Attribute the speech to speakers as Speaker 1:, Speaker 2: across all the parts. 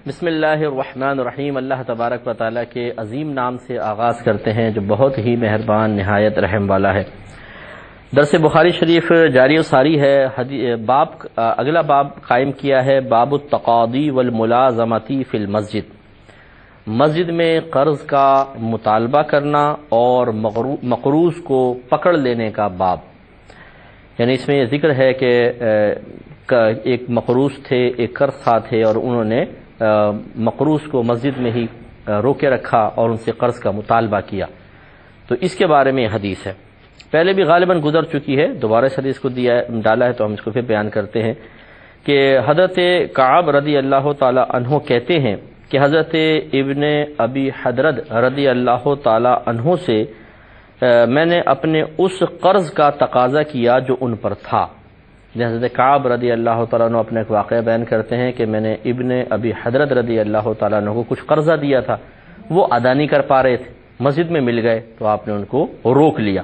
Speaker 1: بسم اللہ الرحمن الرحیم۔ اللہ تبارک و تعالیٰ کے عظیم نام سے آغاز کرتے ہیں جو بہت ہی مہربان نہایت رحم والا ہے۔ درس بخاری شریف جاری و ساری ہے۔ اگلا باب قائم کیا ہے، باب التقاضی والملازمتی فی المسجد، مسجد میں قرض کا مطالبہ کرنا اور مقروض کو پکڑ لینے کا باب۔ یعنی اس میں یہ ذکر ہے کہ ایک مقروض تھے، ایک قرض خواہ تھے، اور انہوں نے مقروض کو مسجد میں ہی روکے رکھا اور ان سے قرض کا مطالبہ کیا، تو اس کے بارے میں یہ حدیث ہے۔ پہلے بھی غالباً گزر چکی ہے، دوبارہ اس حدیث کو ڈالا ہے تو ہم اس کو پھر بیان کرتے ہیں کہ حضرت کعب رضی اللہ تعالی عنہ کہتے ہیں کہ حضرت ابن ابی حدرد رضی اللہ تعالی عنہ سے میں نے اپنے اس قرض کا تقاضا کیا جو ان پر تھا۔ حضرت کعب رضی اللہ تعالیٰ عنہ اپنے ایک واقعہ بیان کرتے ہیں کہ میں نے ابن ابی حدرد رضی اللہ تعالیٰ عنہ کو کچھ قرضہ دیا تھا، وہ ادا نہیں کر پا رہے تھے، مسجد میں مل گئے تو آپ نے ان کو روک لیا۔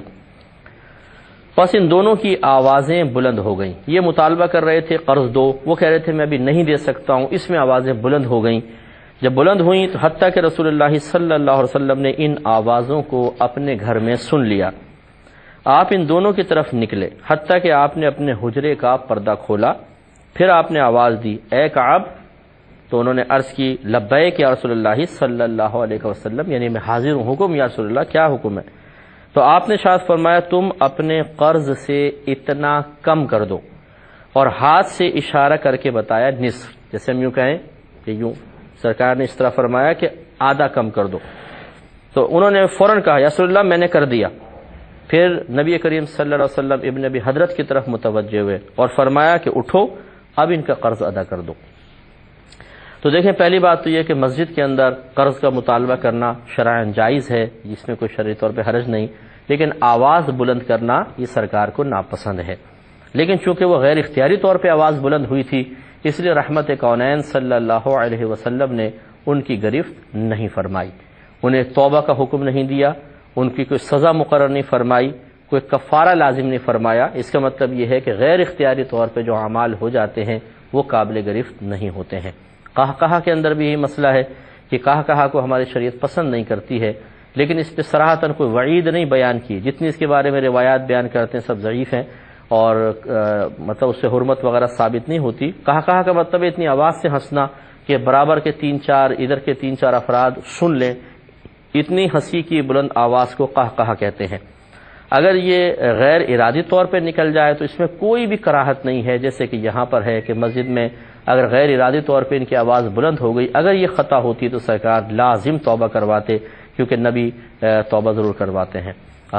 Speaker 1: بس ان دونوں کی آوازیں بلند ہو گئیں، یہ مطالبہ کر رہے تھے قرض دو، وہ کہہ رہے تھے میں ابھی نہیں دے سکتا ہوں، اس میں آوازیں بلند ہو گئیں۔ جب بلند ہوئیں تو حتیٰ کہ رسول اللہ صلی اللہ علیہ وسلم نے ان آوازوں کو اپنے گھر میں سن لیا۔ آپ ان دونوں کی طرف نکلے، حتیٰ کہ آپ نے اپنے حجرے کا پردہ کھولا، پھر آپ نے آواز دی اے کعب، تو انہوں نے عرض کی لبیک یا رسول اللہ صلی اللہ علیہ وسلم، یعنی میں حاضر ہوں، حکم یا رسول اللہ، کیا حکم ہے؟ تو آپ نے شاید فرمایا تم اپنے قرض سے اتنا کم کر دو، اور ہاتھ سے اشارہ کر کے بتایا نصف، جیسے ہم یوں کہیں کہ یوں سرکار نے اس طرح فرمایا کہ آدھا کم کر دو، تو انہوں نے فوراً کہا یا رسول اللہ میں نے کر دیا۔ پھر نبی کریم صلی اللہ علیہ وسلم ابن ابی حضرت کی طرف متوجہ ہوئے اور فرمایا کہ اٹھو اب ان کا قرض ادا کر دو۔ تو دیکھیں پہلی بات تو یہ کہ مسجد کے اندر قرض کا مطالبہ کرنا شرعاً جائز ہے، جس میں کوئی شرعی طور پہ حرج نہیں، لیکن آواز بلند کرنا یہ سرکار کو ناپسند ہے۔ لیکن چونکہ وہ غیر اختیاری طور پہ آواز بلند ہوئی تھی، اس لیے رحمت کونین صلی اللہ علیہ وسلم نے ان کی گرفت نہیں فرمائی، انہیں توبہ کا حکم نہیں دیا، ان کی کوئی سزا مقرر نہیں فرمائی، کوئی کفارہ لازم نہیں فرمایا۔ اس کا مطلب یہ ہے کہ غیر اختیاری طور پہ جو اعمال ہو جاتے ہیں وہ قابل گرفت نہیں ہوتے ہیں۔ قہقہہ کے اندر بھی یہی مسئلہ ہے کہ قہقہہ کو ہماری شریعت پسند نہیں کرتی ہے، لیکن اس پہ صراحتاً کوئی وعید نہیں بیان کی، جتنی اس کے بارے میں روایات بیان کرتے ہیں سب ضعیف ہیں، اور مطلب اس سے حرمت وغیرہ ثابت نہیں ہوتی۔ قہقہہ کا مطلب ہے اتنی آواز سے ہنسنا کہ برابر کے 3-4 ادھر کے 3-4 افراد سن لیں، اتنی ہنسی کی بلند آواز کو قہقہہ کہتے ہیں۔ اگر یہ غیر ارادی طور پہ نکل جائے تو اس میں کوئی بھی کراہت نہیں ہے، جیسے کہ یہاں پر ہے کہ مسجد میں اگر غیر ارادی طور پہ ان کی آواز بلند ہو گئی، اگر یہ خطا ہوتی تو سرکار لازم توبہ کرواتے، کیونکہ نبی توبہ ضرور کرواتے ہیں،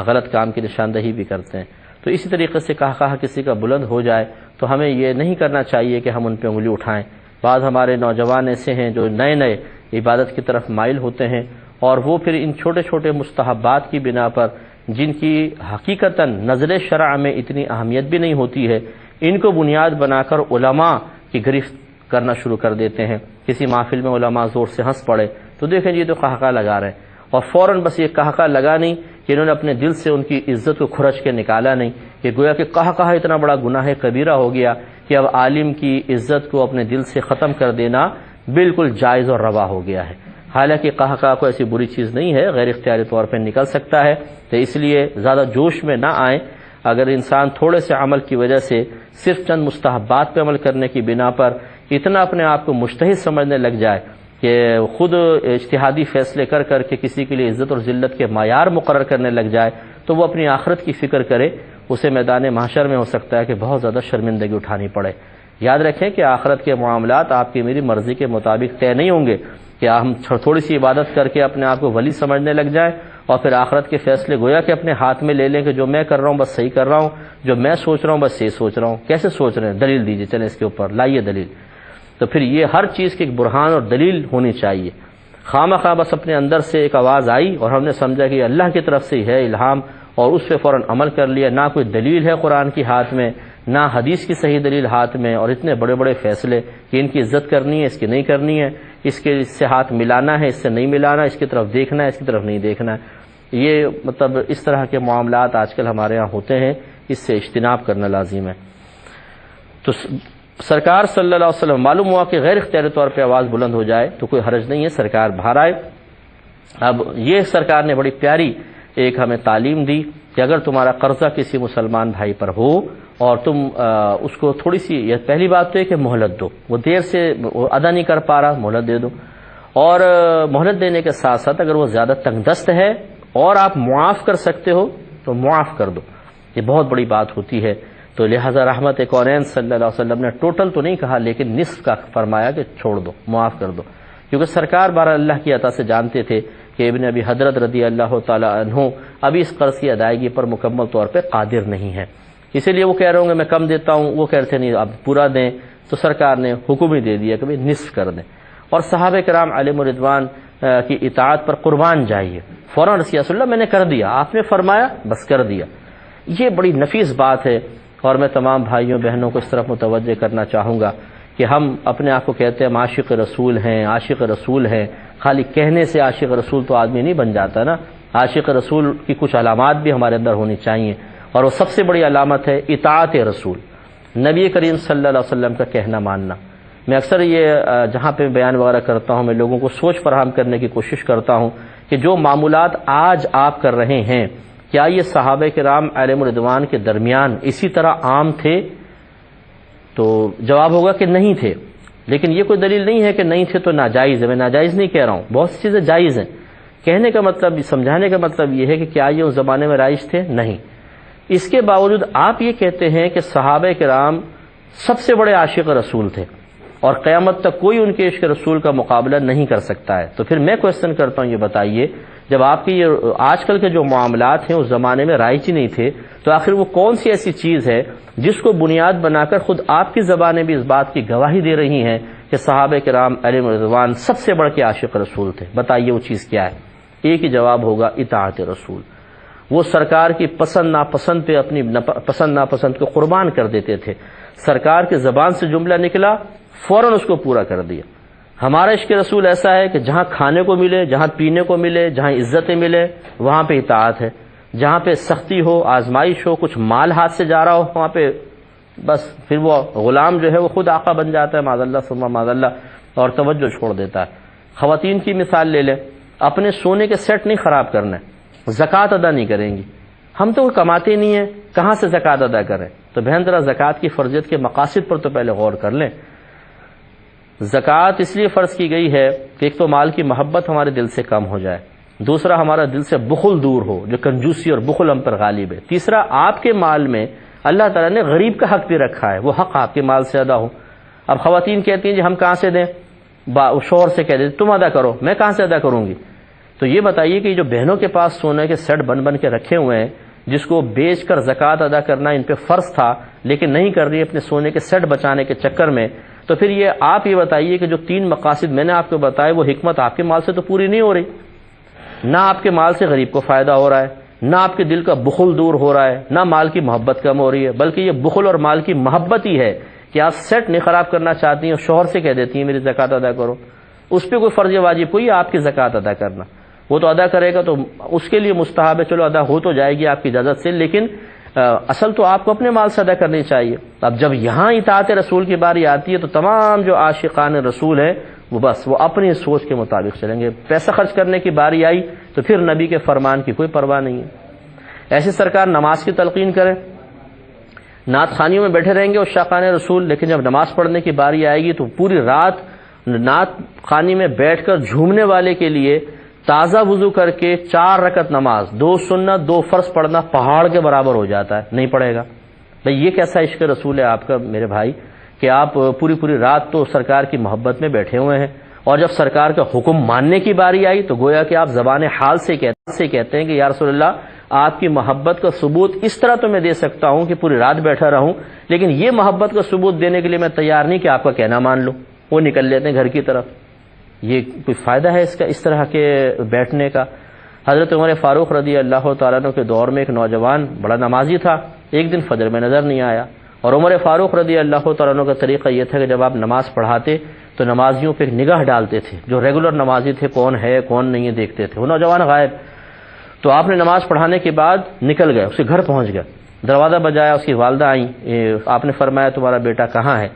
Speaker 1: غلط کام کی نشاندہی بھی کرتے ہیں۔ تو اسی طریقے سے قہقہہ کسی کا بلند ہو جائے تو ہمیں یہ نہیں کرنا چاہیے کہ ہم ان پہ انگلی اٹھائیں۔ بعض ہمارے نوجوان ایسے ہیں جو نئے نئے عبادت کی طرف مائل ہوتے ہیں، اور وہ پھر ان چھوٹے چھوٹے مستحبات کی بنا پر، جن کی حقیقتاً نظر شرع میں اتنی اہمیت بھی نہیں ہوتی ہے، ان کو بنیاد بنا کر علماء کی گرفت کرنا شروع کر دیتے ہیں۔ کسی محفل میں علماء زور سے ہنس پڑے تو دیکھیں یہ تو قہقہہ لگا رہے ہیں، اور فوراً بس یہ قہقہہ لگا نہیں کہ انہوں نے اپنے دل سے ان کی عزت کو کھرچ کے نکالا نہیں، کہ گویا کہ قہقہہ اتنا بڑا گناہ کبیرہ ہو گیا کہ اب عالم کی عزت کو اپنے دل سے ختم کر دینا بالکل جائز اور روا ہو گیا ہے۔ حالانکہ قہقہہ کو ایسی بری چیز نہیں ہے، غیر اختیاری طور پہ نکل سکتا ہے، تو اس لیے زیادہ جوش میں نہ آئیں۔ اگر انسان تھوڑے سے عمل کی وجہ سے صرف چند مستحبات پہ عمل کرنے کی بنا پر اتنا اپنے آپ کو مجتہد سمجھنے لگ جائے کہ خود اجتہادی فیصلے کر کر کے کسی کے لیے عزت اور ذلت کے معیار مقرر کرنے لگ جائے، تو وہ اپنی آخرت کی فکر کرے، اسے میدان محشر میں ہو سکتا ہے کہ بہت زیادہ شرمندگی اٹھانی پڑے۔ یاد رکھیں کہ آخرت کے معاملات آپ کی میری مرضی کے مطابق طے نہیں ہوں گے، کہ ہم تھوڑی سی عبادت کر کے اپنے آپ کو ولی سمجھنے لگ جائیں اور پھر آخرت کے فیصلے گویا کہ اپنے ہاتھ میں لے لیں کہ جو میں کر رہا ہوں بس صحیح کر رہا ہوں، جو میں سوچ رہا ہوں بس صحیح سوچ رہا ہوں۔ کیسے سوچ رہے ہیں؟ دلیل دیجیے، چلیں اس کے اوپر لائیے دلیل۔ تو پھر یہ ہر چیز کی ایک برہان اور دلیل ہونی چاہیے۔ خواہ بس اپنے اندر سے ایک آواز آئی اور ہم نے سمجھا کہ یہ اللہ کی طرف سے ہے الہام، اور اس پہ فوراً عمل کر لیا، نہ کوئی دلیل ہے قرآن کی ہاتھ میں، نہ حدیث کی صحیح دلیل ہاتھ میں، اور اتنے بڑے بڑے فیصلے کہ ان کی عزت کرنی ہے، اس کی نہیں کرنی ہے، اس سے ہاتھ ملانا ہے، اس سے نہیں ملانا، اس کی طرف دیکھنا ہے، اس کی طرف نہیں دیکھنا ہے۔ یہ مطلب اس طرح کے معاملات آج کل ہمارے ہاں ہوتے ہیں، اس سے اجتناب کرنا لازم ہے۔ تو سرکار صلی اللہ علیہ وسلم معلوم ہوا کہ غیر اختیاری طور پہ آواز بلند ہو جائے تو کوئی حرج نہیں ہے، سرکار باہر آئے۔ اب یہ سرکار نے بڑی پیاری ایک ہمیں تعلیم دی کہ اگر تمہارا قرضہ کسی مسلمان بھائی پر ہو اور تم اس کو تھوڑی سی، یہ پہلی بات تو ہے کہ مہلت دو، وہ دیر سے ادا نہیں کر پا رہا، مہلت دے دو، اور مہلت دینے کے ساتھ ساتھ اگر وہ زیادہ تنگ دست ہے اور آپ معاف کر سکتے ہو تو معاف کر دو، یہ بہت بڑی بات ہوتی ہے۔ تو لہذا رحمت کونین صلی اللہ علیہ وسلم نے ٹوٹل تو نہیں کہا لیکن نصف کا فرمایا کہ چھوڑ دو، معاف کر دو، کیونکہ سرکار بارہ اللہ کی عطا سے جانتے تھے کہ ابن ابی حضرت رضی اللہ تعالی عنہ ابھی اس قرض کی ادائیگی پر مکمل طور پہ قادر نہیں ہے، اسی لیے وہ کہہ رہے ہوں گے میں کم دیتا ہوں، وہ کہہ رہے تھے نہیں آپ پورا دیں، تو سرکار نے حکم ہی دے دیا کہ بھئی نصف کر دیں، اور صحابہ کرام علیہم رضوان کی اطاعت پر قربان جائیے، فوراً رسول اللہ میں نے کر دیا، آپ نے فرمایا بس کر دیا۔ یہ بڑی نفیس بات ہے، اور میں تمام بھائیوں بہنوں کو اس طرف متوجہ کرنا چاہوں گا کہ ہم اپنے آپ کو کہتے ہیں ہم عاشق رسول ہیں، عاشق رسول ہیں، خالی کہنے سے عاشق رسول تو آدمی نہیں بن جاتا نا، عاشق رسول کی کچھ علامات بھی ہمارے اندر ہونی چاہیے، اور وہ سب سے بڑی علامت ہے اطاعت رسول، نبی کریم صلی اللہ علیہ وسلم کا کہنا ماننا۔ میں اکثر یہ جہاں پہ بیان وغیرہ کرتا ہوں میں لوگوں کو سوچ فراہم کرنے کی کوشش کرتا ہوں کہ جو معمولات آج آپ کر رہے ہیں کیا یہ صحابہ کرام علیہم رضوان کے درمیان اسی طرح عام تھے؟ تو جواب ہوگا کہ نہیں تھے، لیکن یہ کوئی دلیل نہیں ہے کہ نہیں تھے تو ناجائز ہے، میں ناجائز نہیں کہہ رہا ہوں، بہت سی چیزیں جائز ہیں، کہنے کا مطلب، سمجھانے کا مطلب یہ ہے کہ کیا یہ اس زمانے میں رائج تھے؟ نہیں۔ اس کے باوجود آپ یہ کہتے ہیں کہ صحابہ کرام سب سے بڑے عاشق رسول تھے اور قیامت تک کوئی ان کے عشق رسول کا مقابلہ نہیں کر سکتا ہے، تو پھر میں کوشچن کرتا ہوں، یہ بتائیے جب آپ کی یہ آج کل کے جو معاملات ہیں اس زمانے میں رائج ہی نہیں تھے تو آخر وہ کون سی ایسی چیز ہے جس کو بنیاد بنا کر خود آپ کی زبانیں بھی اس بات کی گواہی دے رہی ہیں کہ صحابہ کرام علیہم رضوان سب سے بڑھ کے عاشق رسول تھے؟ بتائیے وہ چیز کیا ہے؟ ایک ہی جواب ہوگا، اطاعت رسول۔ وہ سرکار کی پسند ناپسند پہ اپنی پسند ناپسند کو قربان کر دیتے تھے، سرکار کی زبان سے جملہ نکلا فوراً اس کو پورا کر دیا۔ ہمارا عشق رسول ایسا ہے کہ جہاں کھانے کو ملے، جہاں پینے کو ملے، جہاں عزتیں ملے وہاں پہ اطاعت ہے، جہاں پہ سختی ہو، آزمائش ہو، کچھ مال ہاتھ سے جا رہا ہو وہاں پہ بس پھر وہ غلام جو ہے وہ خود آقا بن جاتا ہے، معاذ اللہ ثم معاذ اللہ، اور توجہ چھوڑ دیتا ہے۔ خواتین کی مثال لے لیں، اپنے سونے کے سیٹ نہیں خراب کرنا ہے، زکوٰۃ ادا نہیں کریں گی، ہم تو کماتے نہیں ہیں کہاں سے زکوٰۃ ادا کریں؟ تو بہن ذرا زکوٰۃ کی فرضیت کے مقاصد پر تو پہلے غور کر لیں۔ زکوٰۃ اس لیے فرض کی گئی ہے کہ ایک تو مال کی محبت ہمارے دل سے کم ہو جائے، دوسرا ہمارا دل سے بخل دور ہو، جو کنجوسی اور بخل ہم پر غالب ہے، تیسرا آپ کے مال میں اللہ تعالیٰ نے غریب کا حق بھی رکھا ہے، وہ حق آپ کے مال سے ادا ہو۔ اب خواتین کہتی ہیں جی ہم کہاں سے دیں، شوہر سے کہہ دیتے تم ادا کرو، میں کہاں سے ادا کروں گی؟ تو یہ بتائیے کہ جو بہنوں کے پاس سونے کے سیٹ بن بن کے رکھے ہوئے ہیں، جس کو بیچ کر زکوٰۃ ادا کرنا ان پہ فرض تھا لیکن نہیں کر رہی اپنے سونے کے سیٹ بچانے کے چکر میں، تو پھر یہ آپ یہ بتائیے کہ جو تین مقاصد میں نے آپ کو بتائے وہ حکمت آپ کے مال سے تو پوری نہیں ہو رہی، نہ آپ کے مال سے غریب کو فائدہ ہو رہا ہے، نہ آپ کے دل کا بخل دور ہو رہا ہے، نہ مال کی محبت کم ہو رہی ہے، بلکہ یہ بخل اور مال کی محبت ہی ہے کہ آپ سیٹ نہیں خراب کرنا چاہتی ہیں اور شوہر سے کہہ دیتی ہیں میری زکوٰۃ ادا کرو، اس پہ کوئی فرض واجب کوئی آپ کی زکوٰۃ ادا کرنا، وہ تو ادا کرے گا تو اس کے لیے مستحب ہے، چلو ادا ہو تو جائے گی آپ کی اجازت سے، لیکن اصل تو آپ کو اپنے مال سے ادا کرنی چاہیے۔ اب جب یہاں اطاعت رسول کی باری آتی ہے تو تمام جو عاشقان رسول ہیں وہ بس وہ اپنی سوچ کے مطابق چلیں گے، پیسہ خرچ کرنے کی باری آئی تو پھر نبی کے فرمان کی کوئی پرواہ نہیں ہے۔ ایسے سرکار نماز کی تلقین کرے، نعت خوانیوں میں بیٹھے رہیں گے عشاقان رسول، لیکن جب نماز پڑھنے کی باری آئے گی تو پوری رات نعت خوانی میں بیٹھ کر جھومنے والے کے لیے تازہ وضو کر کے 4 رکعت نماز، 2 سنت 2 فرض پڑھنا پہاڑ کے برابر ہو جاتا ہے، نہیں پڑھے گا؟ بھئی یہ کیسا عشق رسول ہے آپ کا میرے بھائی کہ آپ پوری رات تو سرکار کی محبت میں بیٹھے ہوئے ہیں، اور جب سرکار کا حکم ماننے کی باری آئی تو گویا کہ آپ زبان حال سے کہتے ہیں کہ یا رسول اللہ آپ کی محبت کا ثبوت اس طرح تو میں دے سکتا ہوں کہ پوری رات بیٹھا رہوں، لیکن یہ محبت کا ثبوت دینے کے لیے میں تیار نہیں کہ آپ کا کہنا مان لوں۔ وہ نکل لیتے ہیں گھر کی طرف۔ یہ کوئی فائدہ ہے اس کا، اس طرح کے بیٹھنے کا؟ حضرت عمر فاروق رضی اللہ تعالیٰ عنہ کے دور میں ایک نوجوان بڑا نمازی تھا، ایک دن فجر میں نظر نہیں آیا، اور عمر فاروق رضی اللہ تعالیٰ عنہ کا طریقہ یہ تھا کہ جب آپ نماز پڑھاتے تو نمازیوں پہ ایک نگاہ ڈالتے تھے، جو ریگولر نمازی تھے کون ہے کون نہیں ہے دیکھتے تھے، وہ نوجوان غائب، تو آپ نے نماز پڑھانے کے بعد نکل گئے، اس کے گھر پہنچ گئے، دروازہ بجایا، اس کی والدہ آئیں، آپ نے فرمایا تمہارا بیٹا کہاں ہے؟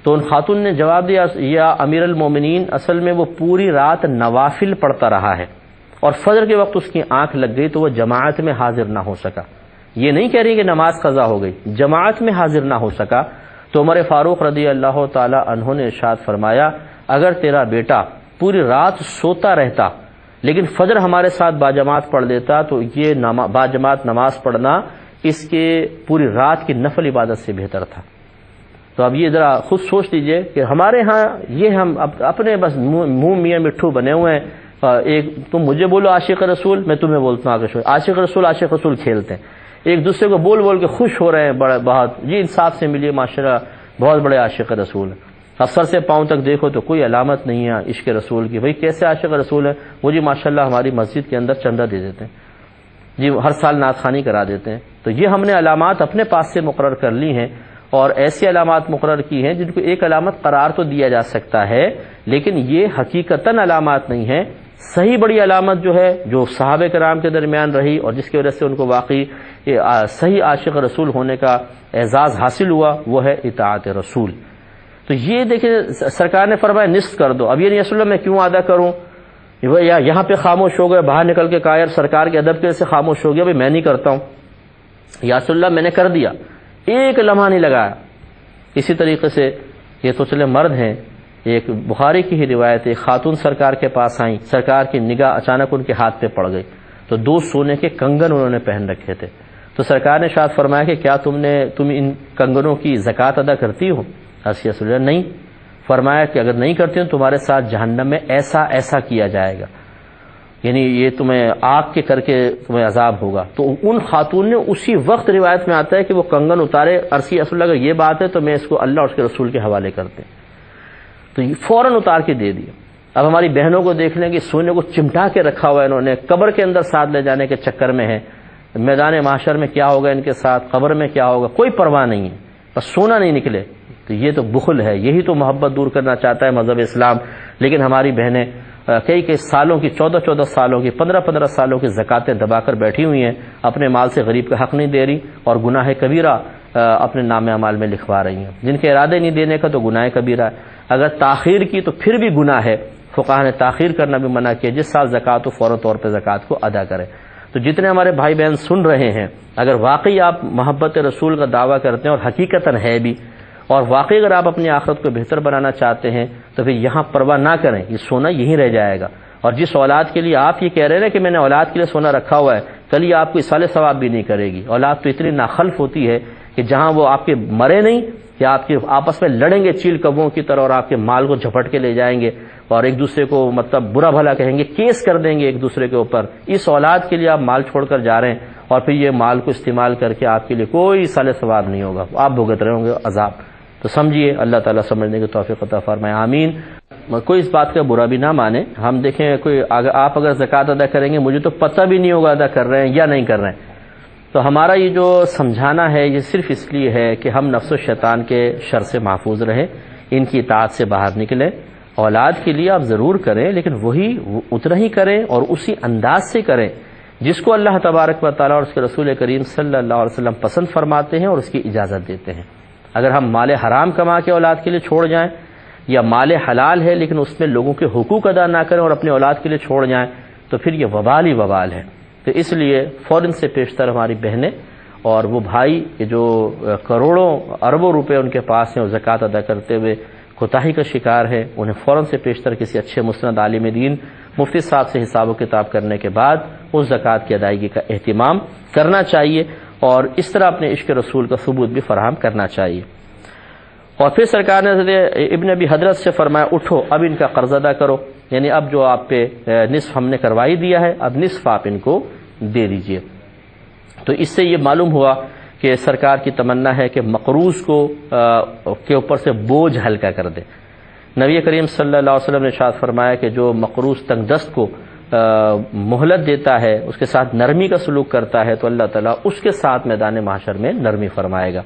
Speaker 1: تو ان خاتون نے جواب دیا یا امیر المومنین، اصل میں وہ پوری رات نوافل پڑھتا رہا ہے اور فجر کے وقت اس کی آنکھ لگ گئی تو وہ جماعت میں حاضر نہ ہو سکا۔ یہ نہیں کہہ رہی کہ نماز قضا ہو گئی، جماعت میں حاضر نہ ہو سکا۔ تو عمر فاروق رضی اللہ تعالی عنہ نے ارشاد فرمایا اگر تیرا بیٹا پوری رات سوتا رہتا لیکن فجر ہمارے ساتھ باجماعت پڑھ لیتا تو یہ باجماعت نماز پڑھنا اس کے پوری رات کی نفل عبادت سے بہتر تھا۔ تو اب یہ ذرا خود سوچ لیجئے کہ ہمارے ہاں یہ ہم اپنے بس منہ میاں مٹھو بنے ہوئے ہیں، ایک تم مجھے بولو عاشق رسول، میں تمہیں بولتا ہوں عاشق رسول کھیلتے ہیں، ایک دوسرے کو بول بول کے خوش ہو رہے ہیں بڑے بہت، جی انصاف سے ملیے ماشاءاللہ بہت بڑے عاشق رسول ہیں، اب سر سے پاؤں تک دیکھو تو کوئی علامت نہیں ہے عشق رسول کی، بھئی کیسے عاشق رسول ہے؟ وہ جی ماشاءاللہ ہماری مسجد کے اندر چندہ دے دیتے ہیں، جی ہر سال نعت خوانی کرا دیتے ہیں۔ تو یہ ہم نے علامات اپنے پاس سے مقرر کر لی ہیں اور ایسی علامات مقرر کی ہیں جن کو ایک علامت قرار تو دیا جا سکتا ہے لیکن یہ حقیقتاً علامات نہیں ہیں۔ صحیح بڑی علامت جو ہے جو صحابہ کرام کے درمیان رہی اور جس کی وجہ سے ان کو واقعی صحیح عاشق رسول ہونے کا اعزاز حاصل ہوا وہ ہے اطاعت رسول۔ تو یہ دیکھیں سرکار نے فرمایا نصف کر دو، اب یہ نہیں رسول اللہ میں کیوں ادا کروں، یا یہاں پہ خاموش ہو گئے، باہر نکل کے کہا یار سرکار کے ادب کی وجہ سے خاموش ہو گیا، بھئی میں نہیں کرتا ہوں، یا رسول اللہ میں نے کر دیا، ایک لمحہ نہیں لگایا۔ اسی طریقے سے یہ تو چلے مرد ہیں، ایک بخاری کی ہی روایت ہے، خاتون سرکار کے پاس آئیں، سرکار کی نگاہ اچانک ان کے ہاتھ پہ پڑ گئی تو 2 سونے کے کنگن انہوں نے پہن رکھے تھے، تو سرکار نے ارشاد فرمایا کہ کیا تم ان کنگنوں کی زکوٰۃ ادا کرتی ہو؟ رسول اللہ نہیں۔ فرمایا کہ اگر نہیں کرتی ہوں تمہارے ساتھ جہنم میں ایسا ایسا کیا جائے گا، یعنی یہ تمہیں آگ کے کر کے تمہیں عذاب ہوگا۔ تو ان خاتون نے اسی وقت روایت میں آتا ہے کہ وہ کنگن اتارے، عرصی رسول اللہ اگر یہ بات ہے تو میں اس کو اللہ اور اس کے رسول کے حوالے کرتے، تو یہ فوراً اتار کے دے دیا۔ اب ہماری بہنوں کو دیکھ لیں کہ سونے کو چمٹا کے رکھا ہوا ہے انہوں نے، قبر کے اندر ساتھ لے جانے کے چکر میں ہے، میدان محشر میں کیا ہوگا ان کے ساتھ، قبر میں کیا ہوگا، کوئی پرواہ نہیں ہے، بس سونا نہیں نکلے۔ تو یہ تو بخل ہے، یہی تو محبت دور کرنا چاہتا ہے مذہب اسلام۔ لیکن ہماری بہنیں کئی سالوں کی 14 سالوں کی 15 سالوں کی زکاتیں دبا کر بیٹھی ہوئی ہیں، اپنے مال سے غریب کا حق نہیں دے رہی اور گناہ کبیرہ اپنے نام اعمال میں لکھوا رہی ہیں، جن کے ارادے نہیں دینے کا تو گناہ کبیرہ ہے، اگر تاخیر کی تو پھر بھی گناہ ہے، فقہا نے تاخیر کرنا بھی منع کیا، جس سال زکات ہو فوری طور پہ زکات کو ادا کرے۔ تو جتنے ہمارے بھائی بہن سن رہے ہیں، اگر واقعی آپ محبت رسول کا دعویٰ کرتے ہیں اور حقیقتاً ہے بھی، اور واقعی اگر آپ اپنی آخرت کو بہتر بنانا چاہتے ہیں تو پھر یہاں پرواہ نہ کریں، یہ سونا یہیں رہ جائے گا، اور جس اولاد کے لیے آپ یہ کہہ رہے ہیں کہ میں نے اولاد کے لیے سونا رکھا ہوا ہے، کل یہ آپ کو اصال ثواب بھی نہیں کرے گی۔ اولاد تو اتنی ناخلف ہوتی ہے کہ جہاں وہ آپ کے مرے نہیں یا آپ کے آپس میں لڑیں گے چیل کبوں کی طرح اور آپ کے مال کو جھپٹ کے لے جائیں گے اور ایک دوسرے کو مطلب برا بھلا کہیں گے، کیس کر دیں گے ایک دوسرے کے اوپر، اس اولاد کے لیے آپ مال چھوڑ کر جا رہے ہیں اور پھر یہ مال کو استعمال کر کے آپ کے لیے کوئی اصال ثواب نہیں ہوگا، آپ بھگت رہے ہوں گے عذاب۔ تو سمجھیے اللہ تعالیٰ سمجھنے کی توفیق عطا فرمائے، آمین۔ کوئی اس بات کا برا بھی نہ مانے، ہم دیکھیں آپ اگر زکوٰۃ ادا کریں گے مجھے تو پتہ بھی نہیں ہوگا ادا کر رہے ہیں یا نہیں کر رہے ہیں، تو ہمارا یہ جو سمجھانا ہے یہ صرف اس لیے ہے کہ ہم نفس و شیطان کے شر سے محفوظ رہیں، ان کی اطاعت سے باہر نکلیں۔ اولاد کے لیے آپ ضرور کریں لیکن وہی اتنا ہی کریں اور اسی انداز سے کریں جس کو اللہ تبارک و تعالیٰ اور اس کے رسول کریم صلی اللہ علیہ وسلم پسند فرماتے ہیں اور اس کی اجازت دیتے ہیں۔ اگر ہم مال حرام کما کے اولاد کے لیے چھوڑ جائیں یا مال حلال ہے لیکن اس میں لوگوں کے حقوق ادا نہ کریں اور اپنے اولاد کے لیے چھوڑ جائیں تو پھر یہ وبال ہی وبال ہے۔ تو اس لیے فوراً سے پیشتر ہماری بہنیں اور وہ بھائی جو کروڑوں اربوں روپے ان کے پاس ہیں اور زکوٰۃ ادا کرتے ہوئے کوتاہی کا شکار ہے، انہیں فوراً سے پیشتر کسی اچھے مسند عالم دین مفتی صاحب سے حساب و کتاب کرنے کے بعد اس زکوٰۃ کی ادائیگی کا اہتمام کرنا چاہیے اور اس طرح اپنے عشق رسول کا ثبوت بھی فراہم کرنا چاہیے۔ اور پھر سرکار نے ابن ابی حضرت سے فرمایا اٹھو اب ان کا قرض ادا کرو، یعنی اب جو آپ پہ نصف ہم نے کروائی دیا ہے اب نصف آپ ان کو دے دیجئے۔ تو اس سے یہ معلوم ہوا کہ سرکار کی تمنا ہے کہ مقروض کو کے اوپر سے بوجھ ہلکا کر دے۔ نبی کریم صلی اللہ علیہ وسلم نے ارشاد فرمایا کہ جو مقروض تنگ دست کو مہلت دیتا ہے، اس کے ساتھ نرمی کا سلوک کرتا ہے تو اللہ تعالیٰ اس کے ساتھ میدان محشر میں نرمی فرمائے گا۔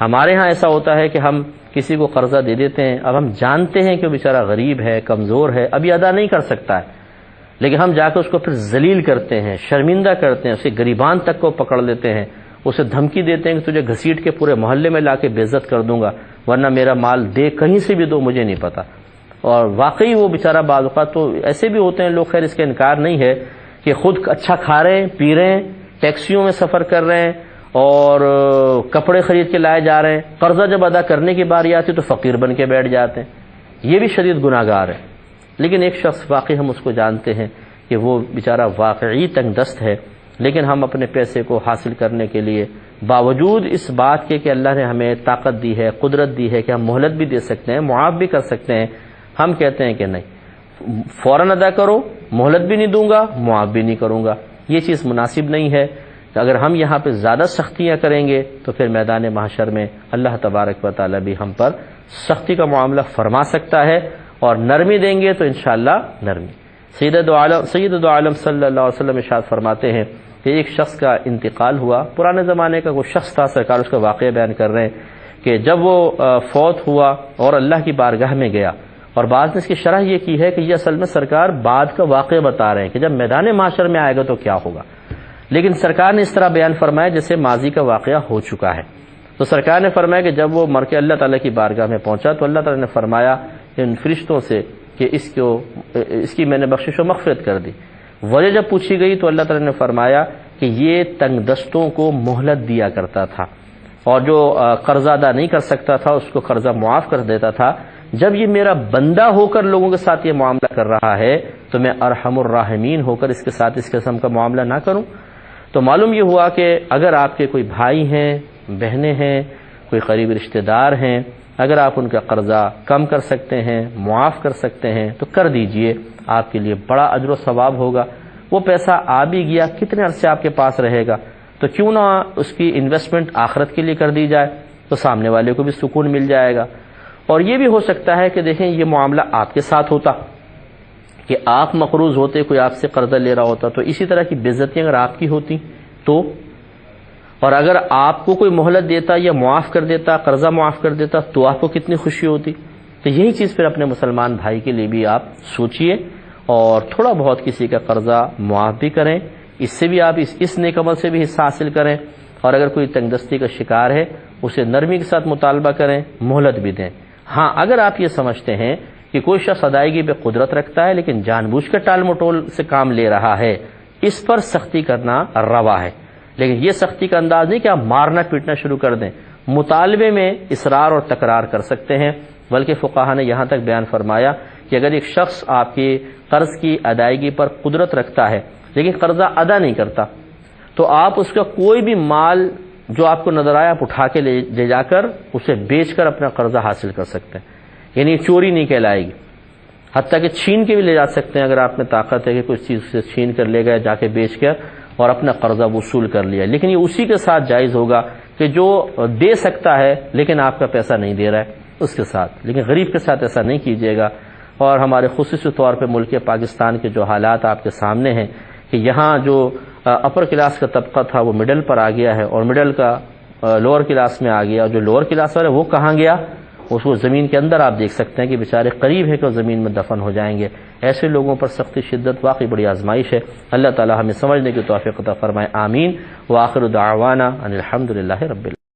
Speaker 1: ہمارے ہاں ایسا ہوتا ہے کہ ہم کسی کو قرضہ دے دیتے ہیں، اب ہم جانتے ہیں کہ وہ بیچارہ غریب ہے، کمزور ہے، ابھی ادا نہیں کر سکتا ہے، لیکن ہم جا کے اس کو پھر ذلیل کرتے ہیں، شرمندہ کرتے ہیں، اسے گریبان تک کو پکڑ لیتے ہیں، اسے دھمکی دیتے ہیں کہ تجھے گھسیٹ کے پورے محلے میں لا کے بے عزت کر دوں گا، ورنہ میرا مال دے، کہیں سے بھی دو، مجھے نہیں پتا۔ اور واقعی وہ بیچارہ بعض اوقات تو ایسے بھی ہوتے ہیں لوگ، خیر اس کا انکار نہیں ہے، کہ خود اچھا کھا رہے ہیں، پی رہے ہیں، ٹیکسیوں میں سفر کر رہے ہیں اور کپڑے خرید کے لائے جا رہے ہیں، قرضہ جب ادا کرنے کی باری آتی تو فقیر بن کے بیٹھ جاتے ہیں، یہ بھی شدید گناہ گار ہے۔ لیکن ایک شخص واقعی ہم اس کو جانتے ہیں کہ وہ بیچارہ واقعی تنگ دست ہے، لیکن ہم اپنے پیسے کو حاصل کرنے کے لیے باوجود اس بات کے کہ اللہ نے ہمیں طاقت دی ہے، قدرت دی ہے کہ ہم مہلت بھی دے سکتے ہیں، معاف بھی کر سکتے ہیں، ہم کہتے ہیں کہ نہیں، فوراً ادا کرو، مہلت بھی نہیں دوں گا، معاف بھی نہیں کروں گا۔ یہ چیز مناسب نہیں ہے۔ اگر ہم یہاں پہ زیادہ سختیاں کریں گے تو پھر میدان محشر میں اللہ تبارک و تعالی بھی ہم پر سختی کا معاملہ فرما سکتا ہے، اور نرمی دیں گے تو انشاءاللہ نرمی۔ سید دو عالم صلی اللہ علیہ وسلم ارشاد فرماتے ہیں کہ ایک شخص کا انتقال ہوا، پرانے زمانے کا کوئی شخص تھا، سرکار اس کا واقعہ بیان کر رہے ہیں کہ جب وہ فوت ہوا اور اللہ کی بارگاہ میں گیا، اور بعض نے اس کی شرح یہ کی ہے کہ یہ اصل میں سرکار بعد کا واقعہ بتا رہے ہیں کہ جب میدان محشر میں آئے گا تو کیا ہوگا، لیکن سرکار نے اس طرح بیان فرمایا جیسے ماضی کا واقعہ ہو چکا ہے۔ تو سرکار نے فرمایا کہ جب وہ مر کے اللہ تعالیٰ کی بارگاہ میں پہنچا تو اللہ تعالیٰ نے فرمایا ان فرشتوں سے کہ اس کی میں نے بخشش و مغفرت کر دی۔ وجہ جب پوچھی گئی تو اللہ تعالیٰ نے فرمایا کہ یہ تنگ دستوں کو مہلت دیا کرتا تھا، اور جو قرضہ ادا نہیں کر سکتا تھا اس کو قرضہ معاف کر دیتا تھا۔ جب یہ میرا بندہ ہو کر لوگوں کے ساتھ یہ معاملہ کر رہا ہے تو میں ارحم الراحمین ہو کر اس کے ساتھ اس قسم کا معاملہ نہ کروں۔ تو معلوم یہ ہوا کہ اگر آپ کے کوئی بھائی ہیں، بہنیں ہیں، کوئی قریبی رشتہ دار ہیں، اگر آپ ان کا قرضہ کم کر سکتے ہیں، معاف کر سکتے ہیں تو کر دیجئے، آپ کے لیے بڑا اجر و ثواب ہوگا۔ وہ پیسہ آ بھی گیا، کتنے عرصے آپ کے پاس رہے گا، تو کیوں نہ اس کی انویسٹمنٹ آخرت کے لیے کر دی جائے، تو سامنے والے کو بھی سکون مل جائے گا۔ اور یہ بھی ہو سکتا ہے کہ دیکھیں یہ معاملہ آپ کے ساتھ ہوتا کہ آپ مقروض ہوتے، کوئی آپ سے قرضہ لے رہا ہوتا، تو اسی طرح کی بے عزتی اگر آپ کی ہوتی تو، اور اگر آپ کو کوئی مہلت دیتا یا معاف کر دیتا، قرضہ معاف کر دیتا، تو آپ کو کتنی خوشی ہوتی۔ تو یہی چیز پھر اپنے مسلمان بھائی کے لیے بھی آپ سوچئے اور تھوڑا بہت کسی کا قرضہ معاف بھی کریں، اس سے بھی آپ اس نیک عمل سے بھی حصہ حاصل کریں، اور اگر کوئی تنگ دستی کا شکار ہے اسے نرمی کے ساتھ مطالبہ کریں، مہلت بھی دیں۔ ہاں اگر آپ یہ سمجھتے ہیں کہ کوئی شخص ادائیگی پہ قدرت رکھتا ہے لیکن جان بوجھ کر ٹال مٹول سے کام لے رہا ہے، اس پر سختی کرنا روا ہے، لیکن یہ سختی کا انداز نہیں کہ آپ مارنا پیٹنا شروع کر دیں۔ مطالبے میں اصرار اور تکرار کر سکتے ہیں، بلکہ فقہا نے یہاں تک بیان فرمایا کہ اگر ایک شخص آپ کی قرض کی ادائیگی پر قدرت رکھتا ہے لیکن قرضہ ادا نہیں کرتا، تو آپ اس کا کوئی بھی مال جو آپ کو نظر آیا آپ اٹھا کے لے جا کر اسے بیچ کر اپنا قرضہ حاصل کر سکتے ہیں، یعنی چوری نہیں کہلائے گی، حتیٰ کہ چھین کے بھی لے جا سکتے ہیں اگر آپ میں طاقت ہے کہ کوئی چیز سے چھین کر لے گئے جا کے بیچ کر اور اپنا قرضہ وصول کر لیا، لیکن یہ اسی کے ساتھ جائز ہوگا کہ جو دے سکتا ہے لیکن آپ کا پیسہ نہیں دے رہا ہے اس کے ساتھ، لیکن غریب کے ساتھ ایسا نہیں کیجیے گا۔ اور ہمارے خصوصی طور پہ ملک پاکستان کے جو حالات آپ کے سامنے ہیں کہ یہاں جو اپر کلاس کا طبقہ تھا وہ مڈل پر آ گیا ہے، اور مڈل کا لوور کلاس میں آ گیا، اور جو لوور کلاس والے وہ کہاں گیا، اس کو زمین کے اندر آپ دیکھ سکتے ہیں کہ بیچارے قریب ہے کہ وہ زمین میں دفن ہو جائیں گے۔ ایسے لوگوں پر سختی شدت واقعی بڑی آزمائش ہے۔ اللہ تعالی ہمیں سمجھنے کی توفیق عطا فرمائے، آمین۔ وآخر دعوانا ان الحمد للہ رب العالمین۔